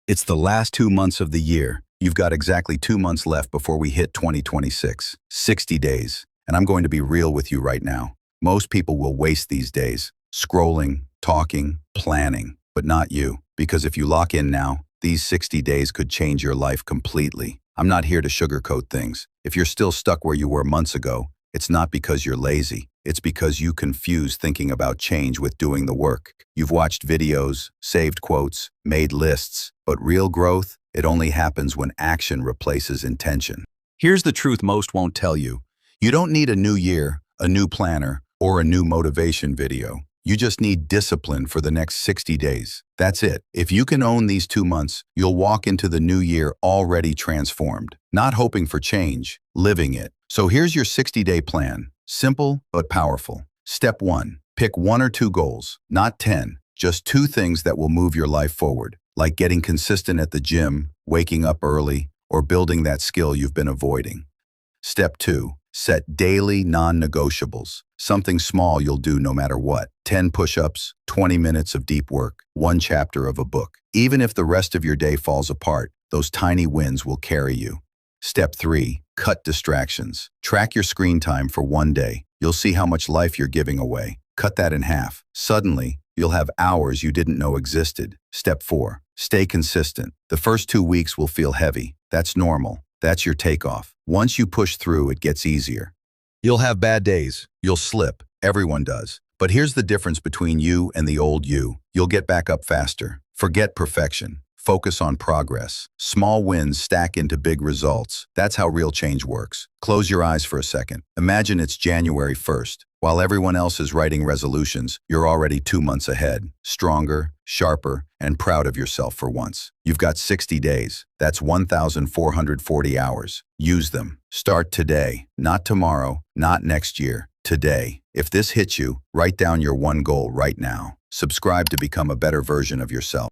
It's the last 2 months of the year. You've got exactly 2 months left before we hit 2026. 60 days. And I'm going to be real with you right now. Most people will waste these days, scrolling, talking, planning, but not you. Because if you lock in now, these 60 days could change your life completely. I'm not here to sugarcoat things. If you're still stuck where you were months ago, it's not because you're lazy. It's because you confuse thinking about change with doing the work. You've watched videos, saved quotes, made lists, but real growth, it only happens when action replaces intention. Here's the truth most won't tell you. You don't need a new year, a new planner, or a new motivation video. You just need discipline for the next 60 days. That's it. If you can own these 2 months, you'll walk into the new year already transformed. Not hoping for change, living it. So here's your 60-day plan. Simple but powerful. Step 1. Pick 1 or 2 goals, not 10. Just 2 things that will move your life forward, like getting consistent at the gym, waking up early, or building that skill you've been avoiding. Step 2. Set daily non-negotiables. Something small you'll do no matter what. 10 push-ups, 20 minutes of deep work, 1 chapter of a book. Even if the rest of your day falls apart, those tiny wins will carry you. Step 3. Cut distractions. Track your screen time for 1 day. You'll see how much life you're giving away. Cut that in half. Suddenly, you'll have hours you didn't know existed. Step 4. Stay consistent. The first 2 weeks will feel heavy. That's normal. That's your takeoff. Once you push through, it gets easier. You'll have bad days. You'll slip. Everyone does. But here's the difference between you and the old you. You'll get back up faster. Forget perfection. Focus on progress. Small wins stack into big results. That's how real change works. Close your eyes for a second. Imagine it's January 1st. While everyone else is writing resolutions, you're already 2 months ahead. Stronger, sharper, and proud of yourself for once. You've got 60 days. That's 1,440 hours. Use them. Start today. Not tomorrow, not next year. Today. If this hits you, write down your 1 goal right now. Subscribe to become a better version of yourself.